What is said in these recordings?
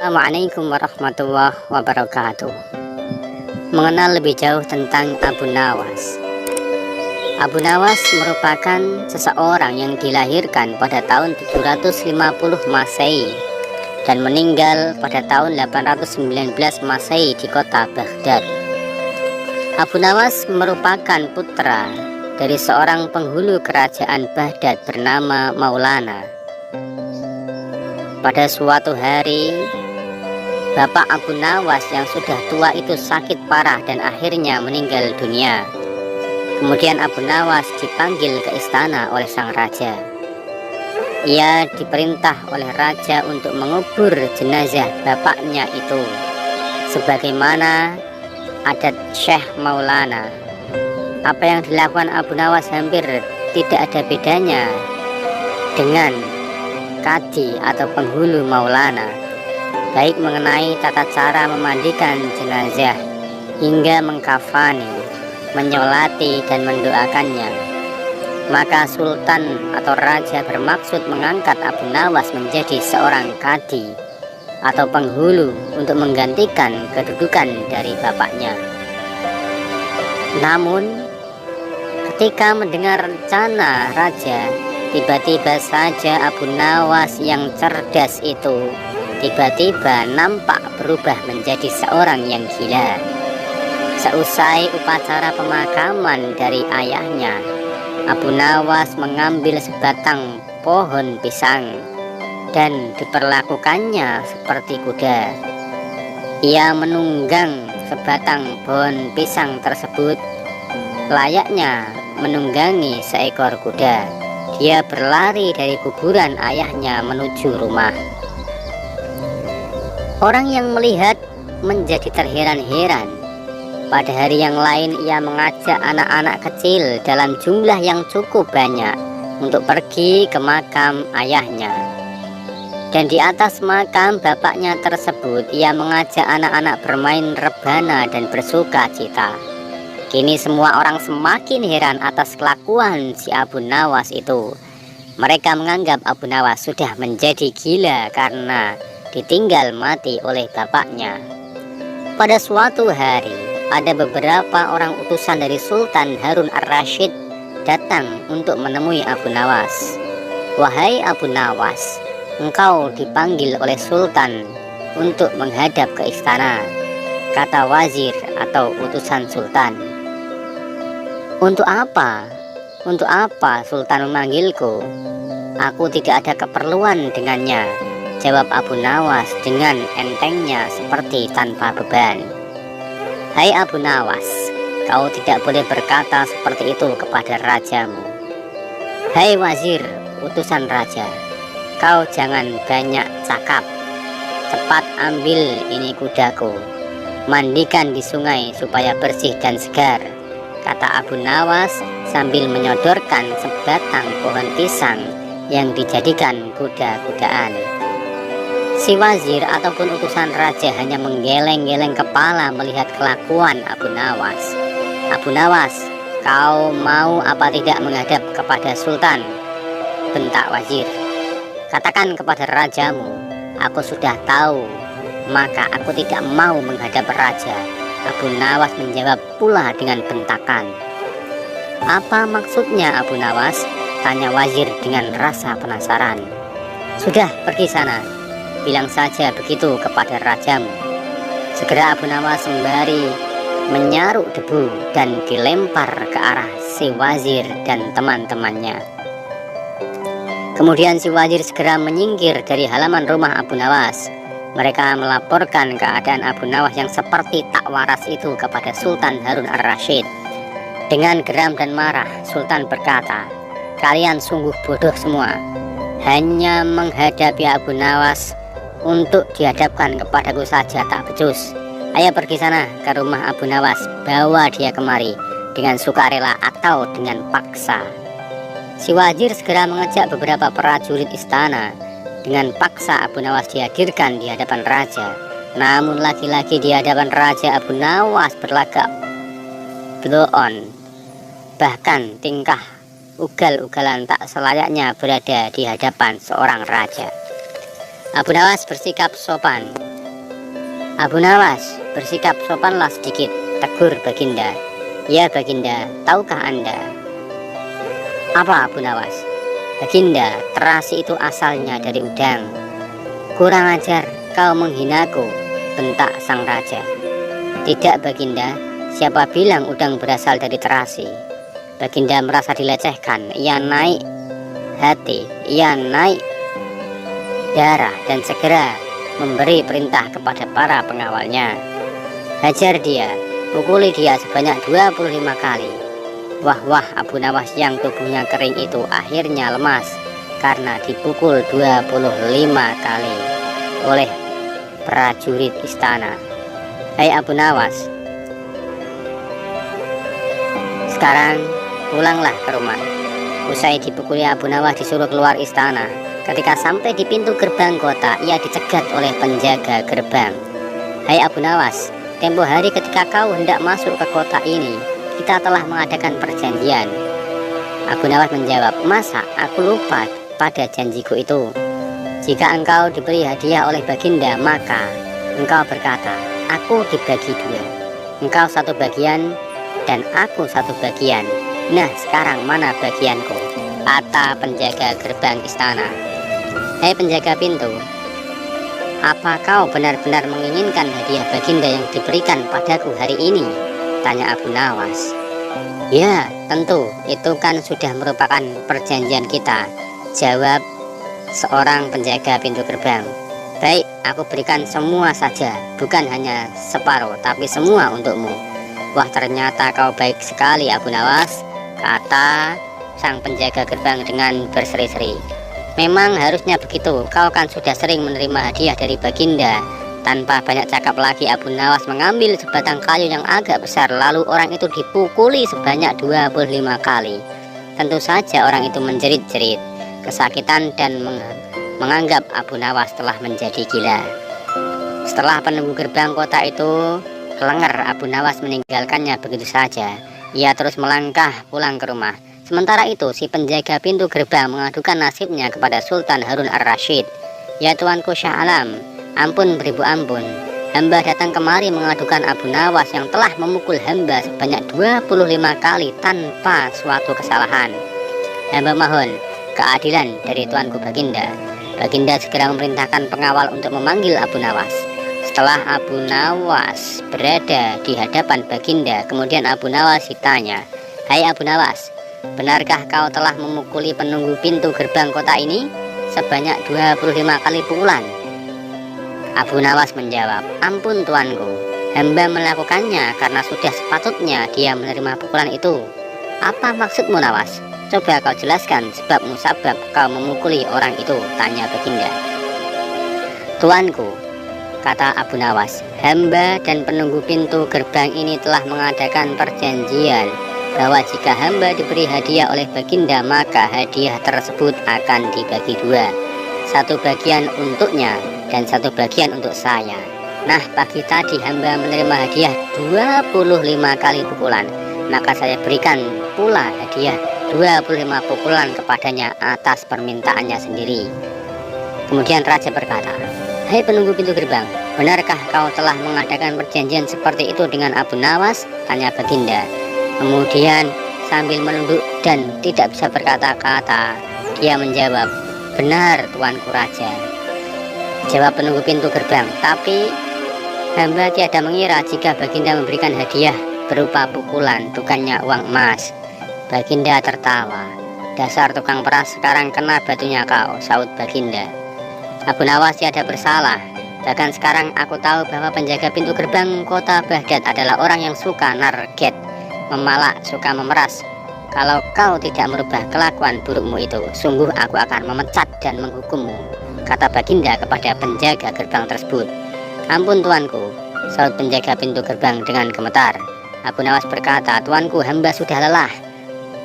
Assalamualaikum warahmatullahi wabarakatuh. Mengenal lebih jauh tentang Abu Nawas. Abu Nawas merupakan seseorang yang dilahirkan pada tahun 750 Masehi dan meninggal pada tahun 819 Masehi di kota Baghdad. Abu Nawas merupakan putra dari seorang penghulu kerajaan Baghdad bernama Maulana. Pada suatu hari, bapak Abu Nawas yang sudah tua itu sakit parah dan akhirnya meninggal dunia. Kemudian Abu Nawas dipanggil ke istana oleh sang raja. Ia diperintah oleh raja untuk mengubur jenazah bapaknya itu sebagaimana adat Syekh Maulana. Apa yang dilakukan Abu Nawas hampir tidak ada bedanya dengan kadi atau penghulu Maulana, baik mengenai tata cara memandikan jenazah hingga mengkafani, menyolati dan mendoakannya. Maka sultan atau raja bermaksud mengangkat Abu Nawas menjadi seorang kadi atau penghulu untuk menggantikan kedudukan dari bapaknya. Namun ketika mendengar rencana raja, tiba-tiba saja Abu Nawas yang cerdas itu tiba-tiba nampak berubah menjadi seorang yang gila. Seusai upacara pemakaman dari ayahnya, Abu Nawas mengambil sebatang pohon pisang dan diperlakukannya seperti kuda. Ia menunggang sebatang pohon pisang tersebut layaknya menunggangi seekor kuda. Dia berlari dari kuburan ayahnya menuju rumah. Orang yang melihat menjadi terheran-heran. Pada hari yang lain ia mengajak anak-anak kecil dalam jumlah yang cukup banyak untuk pergi ke makam ayahnya. Dan di atas makam bapaknya tersebut ia mengajak anak-anak bermain rebana dan bersuka cita. Kini semua orang semakin heran atas kelakuan si Abu Nawas itu. Mereka menganggap Abu Nawas sudah menjadi gila karena ditinggal mati oleh bapaknya. Pada suatu hari, ada beberapa orang utusan dari Sultan Harun ar-Rasyid datang untuk menemui Abu Nawas. "Wahai Abu Nawas, engkau dipanggil oleh Sultan untuk menghadap ke istana," kata wazir atau utusan Sultan. "Untuk apa? Untuk apa Sultan memanggilku? Aku tidak ada keperluan dengannya," jawab Abu Nawas dengan entengnya seperti tanpa beban. "Hai Abu Nawas, kau tidak boleh berkata seperti itu kepada rajamu." "Hai wazir, utusan raja, kau jangan banyak cakap. Cepat ambil ini kudaku, mandikan di sungai supaya bersih dan segar," kata Abu Nawas sambil menyodorkan sebatang pohon pisang yang dijadikan kuda-kudaan. Si wazir ataupun utusan raja hanya menggeleng-geleng kepala melihat kelakuan Abu Nawas. "Abu Nawas, kau mau apa tidak menghadap kepada Sultan?" bentak wazir. "Katakan kepada rajamu, aku sudah tahu, maka aku tidak mau menghadap raja." Abu Nawas menjawab pula dengan bentakan. "Apa maksudnya Abu Nawas?" tanya wazir dengan rasa penasaran. "Sudah, pergi sana, bilang saja begitu kepada rajamu." Segera Abu Nawas sembari menyaruk debu dan dilempar ke arah si wazir dan teman-temannya. Kemudian si wazir segera menyingkir dari halaman rumah Abu Nawas. Mereka melaporkan keadaan Abu Nawas yang seperti tak waras itu kepada Sultan Harun ar-Rasyid. Dengan geram dan marah, Sultan berkata, "Kalian sungguh bodoh semua. Hanya menghadapi Abu Nawas untuk dihadapkan kepadaku saja tak becus. Ayo pergi sana ke rumah Abu Nawas, bawa dia kemari dengan sukarela atau dengan paksa." Si wazir segera mengajak beberapa prajurit istana. Dengan paksa Abu Nawas dihadirkan di hadapan raja. Namun lagi-lagi di hadapan raja Abu Nawas berlagak blow on. Bahkan tingkah ugal-ugalan tak selayaknya berada di hadapan seorang raja. Abu Nawas bersikap sopan. Abu Nawas bersikap sopanlah sedikit, tegur Baginda. Ya Baginda, tahukah Anda? Apa Abu Nawas? Baginda, terasi itu asalnya dari udang. Kurang ajar, kau menghinaku, bentak sang raja. Tidak Baginda, siapa bilang udang berasal dari terasi? Baginda merasa dilecehkan, ia naik hati, ia naik darah dan segera memberi perintah kepada para pengawalnya. Hajar dia, pukuli dia sebanyak 25 kali. Wah, Abu Nawas yang tubuhnya kering itu akhirnya lemas karena dipukul 25 kali oleh prajurit istana. Hai Abu Nawas, sekarang pulanglah ke rumah. Usai dipukuli, Abu Nawas disuruh keluar istana. Ketika sampai di pintu gerbang kota, ia dicegat oleh penjaga gerbang. Hai Abu Nawas, tempo hari ketika kau hendak masuk ke kota ini, kita telah mengadakan perjanjian. Abu Nawas menjawab, masa aku lupa pada janjiku itu? Jika engkau diberi hadiah oleh Baginda, maka engkau berkata, aku dibagi dua. Engkau satu bagian dan aku satu bagian. Nah, sekarang mana bagianku? Kata penjaga gerbang istana. Hei penjaga pintu, apa kau benar-benar menginginkan hadiah Baginda yang diberikan padaku hari ini? Tanya Abu Nawas. Ya, tentu, itu kan sudah merupakan perjanjian kita, jawab seorang penjaga pintu gerbang. Baik, aku berikan semua saja, bukan hanya separuh, tapi semua untukmu. Wah, ternyata kau baik sekali Abu Nawas, kata sang penjaga gerbang dengan berseri-seri. Memang harusnya begitu, kau kan sudah sering menerima hadiah dari Baginda. Tanpa banyak cakap lagi, Abu Nawas mengambil sebatang kayu yang agak besar, lalu orang itu dipukuli sebanyak 25 kali. Tentu saja orang itu menjerit-jerit kesakitan dan menganggap Abu Nawas telah menjadi gila. Setelah penunggu gerbang kota itu kelengar, Abu Nawas meninggalkannya begitu saja. Ia terus melangkah pulang ke rumah. Sementara itu, si penjaga pintu gerbang mengadukan nasibnya kepada Sultan Harun ar-Rasyid. Ya Tuanku Syah Alam, ampun beribu ampun, hamba datang kemari mengadukan Abu Nawas yang telah memukul hamba sebanyak 25 kali tanpa suatu kesalahan. Hamba mohon keadilan dari Tuanku Baginda. Baginda segera memerintahkan pengawal untuk memanggil Abu Nawas. Setelah Abu Nawas berada di hadapan Baginda, kemudian Abu Nawas ditanya, hai Abu Nawas, benarkah kau telah memukuli penunggu pintu gerbang kota ini sebanyak 25 kali pukulan? Abu Nawas menjawab, ampun tuanku, hamba melakukannya karena sudah sepatutnya dia menerima pukulan itu. Apa maksudmu Nawas? Coba kau jelaskan sebab musabab kau memukuli orang itu, tanya Baginda. Tuanku, kata Abu Nawas, hamba dan penunggu pintu gerbang ini telah mengadakan perjanjian bahwa jika hamba diberi hadiah oleh Baginda, maka hadiah tersebut akan dibagi dua, satu bagian untuknya dan satu bagian untuk saya. Nah, pagi tadi hamba menerima hadiah 25 kali pukulan, maka saya berikan pula hadiah 25 pukulan kepadanya atas permintaannya sendiri. Kemudian raja berkata, hai penunggu pintu gerbang, benarkah kau telah mengadakan perjanjian seperti itu dengan Abu Nawas? Tanya Baginda. Kemudian sambil menunduk dan tidak bisa berkata-kata, dia menjawab, benar tuanku raja. Jawab penunggu pintu gerbang, tapi hamba tiada mengira jika Baginda memberikan hadiah berupa pukulan, bukannya uang emas. Baginda tertawa. Dasar tukang peras, sekarang kena batunya kau, saut Baginda. Abu Nawas tiada bersalah. Bahkan sekarang aku tahu bahwa penjaga pintu gerbang kota Baghdad adalah orang yang suka narget, memalak, suka memeras. Kalau kau tidak merubah kelakuan burukmu itu, sungguh aku akan memecat dan menghukummu, kata Baginda kepada penjaga gerbang tersebut. Ampun tuanku, saut penjaga pintu gerbang dengan gemetar. Abu Nawas berkata, tuanku, hamba sudah lelah,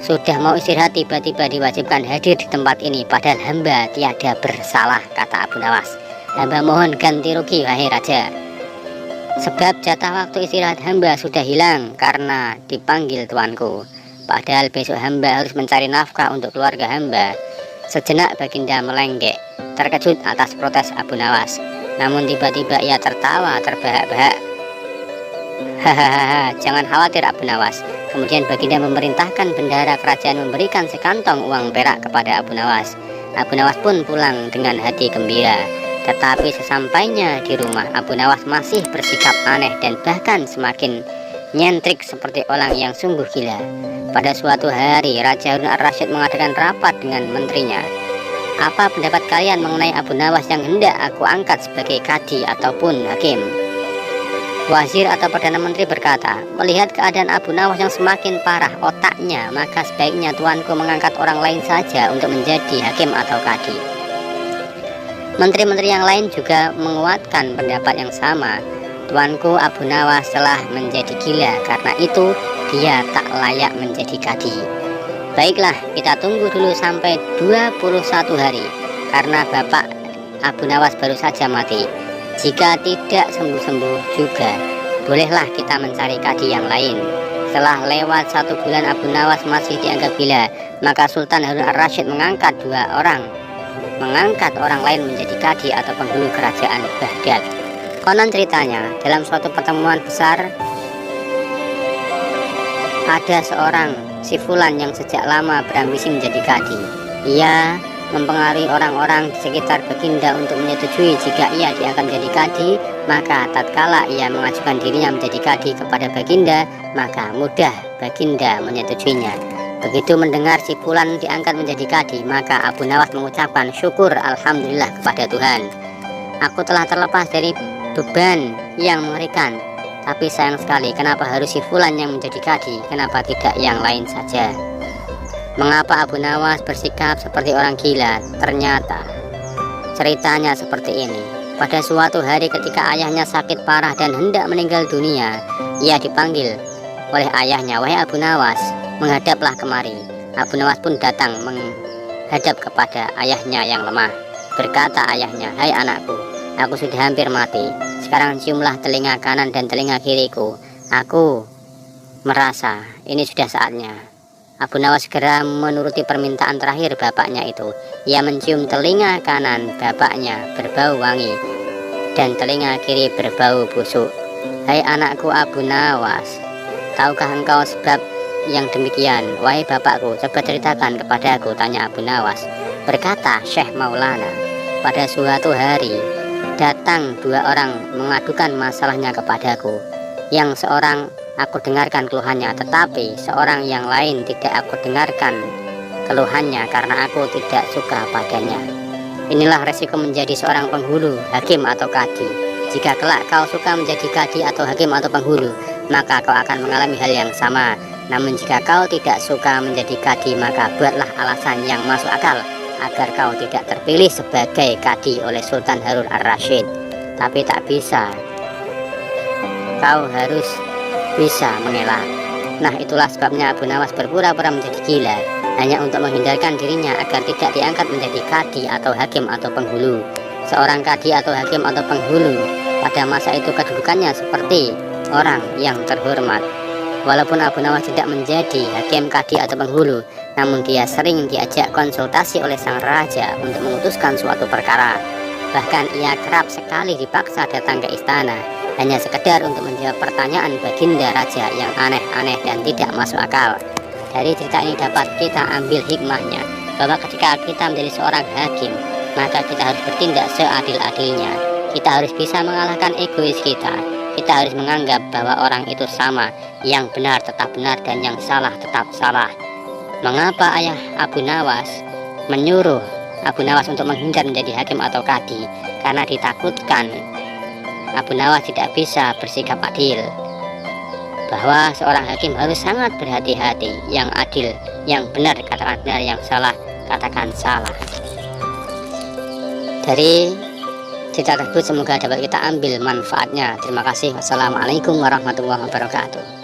sudah mau istirahat, tiba-tiba diwajibkan hadir di tempat ini, padahal hamba tiada bersalah, kata Abu Nawas. Hamba mohon ganti rugi, wahai raja, sebab jatah waktu istirahat hamba sudah hilang karena dipanggil tuanku. Padahal besok hamba harus mencari nafkah untuk keluarga hamba. Sejenak Baginda melenggek, terkejut atas protes Abu Nawas. Namun tiba-tiba ia tertawa terbahak-bahak. Hahaha, jangan khawatir Abu Nawas. Kemudian baginda memerintahkan bendahara kerajaan memberikan sekantong uang perak kepada Abu Nawas. Abu Nawas pun pulang dengan hati gembira. Tetapi sesampainya di rumah, Abu Nawas masih bersikap aneh dan bahkan semakin nyentrik seperti orang yang sungguh gila. Pada suatu hari, Raja Harun ar-Rasyid mengadakan rapat dengan menterinya. Apa pendapat kalian mengenai Abu Nawas yang hendak aku angkat sebagai kadi ataupun hakim? Wazir atau Perdana Menteri berkata, melihat keadaan Abu Nawas yang semakin parah otaknya, maka sebaiknya tuanku mengangkat orang lain saja untuk menjadi hakim atau kadi. Menteri-menteri yang lain juga menguatkan pendapat yang sama. Tuanku Abu Nawas telah menjadi gila, karena itu dia tak layak menjadi kadi. Baiklah, kita tunggu dulu sampai 21 hari, karena Bapak Abu Nawas baru saja mati. Jika tidak sembuh-sembuh juga, bolehlah kita mencari kadi yang lain. Setelah lewat 1 bulan Abu Nawas masih dianggap gila, maka Sultan Harun ar-Rasyid mengangkat orang lain menjadi kadi atau penghulu kerajaan Baghdad. Konon ceritanya, dalam suatu pertemuan besar, ada seorang si Fulan yang sejak lama berambisi menjadi kadi. Ia mempengaruhi orang-orang di sekitar baginda untuk menyetujui jika ia diangkat menjadi kadi. Maka tatkala ia mengajukan dirinya menjadi kadi kepada baginda, maka mudah baginda menyetujuinya. Begitu mendengar si Fulan diangkat menjadi kadi, maka Abu Nawas mengucapkan syukur alhamdulillah kepada Tuhan. Aku telah terlepas dari beban yang mengerikan. Tapi sayang sekali, kenapa harus si Fulan yang menjadi kadi? Kenapa tidak yang lain saja? Mengapa Abu Nawas bersikap seperti orang gila? Ternyata ceritanya seperti ini. Pada suatu hari ketika ayahnya sakit parah dan hendak meninggal dunia, ia dipanggil oleh ayahnya, wahai Abu Nawas, menghadaplah kemari. Abu Nawas pun datang menghadap kepada ayahnya yang lemah. Berkata ayahnya, hai anakku, aku sudah hampir mati. Sekarang ciumlah telinga kanan dan telinga kiriku. Aku merasa ini sudah saatnya. Abu Nawas segera menuruti permintaan terakhir bapaknya itu. Ia mencium telinga kanan bapaknya berbau wangi dan telinga kiri berbau busuk. Hai anakku Abu Nawas, tahukah engkau sebab yang demikian? Wahai bapakku, coba ceritakan kepadaku, tanya Abu Nawas. Berkata Syekh Maulana, pada suatu hari datang 2 orang mengadukan masalahnya kepadaku. Yang seorang aku dengarkan keluhannya, tetapi seorang yang lain tidak aku dengarkan keluhannya karena aku tidak suka padanya. Inilah resiko menjadi seorang penghulu, hakim atau kadi. Jika kelak kau suka menjadi kadi atau hakim atau penghulu, maka kau akan mengalami hal yang sama. Namun jika kau tidak suka menjadi kadi, maka buatlah alasan yang masuk akal agar kau tidak terpilih sebagai kadi oleh Sultan Harun ar-Rasyid. Tapi tak bisa, kau harus bisa mengelak. Nah, itulah sebabnya Abu Nawas berpura-pura menjadi gila, hanya untuk menghindarkan dirinya agar tidak diangkat menjadi kadi atau hakim atau penghulu. Seorang kadi atau hakim atau penghulu pada masa itu kedudukannya seperti orang yang terhormat. Walaupun Abu Nawas tidak menjadi hakim, kadi atau penghulu, namun dia sering diajak konsultasi oleh sang raja untuk memutuskan suatu perkara. Bahkan ia kerap sekali dipaksa datang ke istana hanya sekedar untuk menjawab pertanyaan baginda raja yang aneh-aneh dan tidak masuk akal. Dari cerita ini dapat kita ambil hikmahnya bahwa ketika kita menjadi seorang hakim, maka kita harus bertindak seadil-adilnya. Kita harus bisa mengalahkan egois kita. Kita harus menganggap bahwa orang itu sama, yang benar tetap benar dan yang salah tetap salah. Mengapa ayah Abu Nawas menyuruh Abu Nawas untuk menghindar menjadi hakim atau kadi? Karena ditakutkan Abu Nawas tidak bisa bersikap adil, bahwa seorang hakim harus sangat berhati-hati, yang adil, yang benar katakan benar, yang salah katakan salah. Dari cerita tersebut semoga dapat kita ambil manfaatnya. Terima kasih. Wassalamualaikum warahmatullahi wabarakatuh.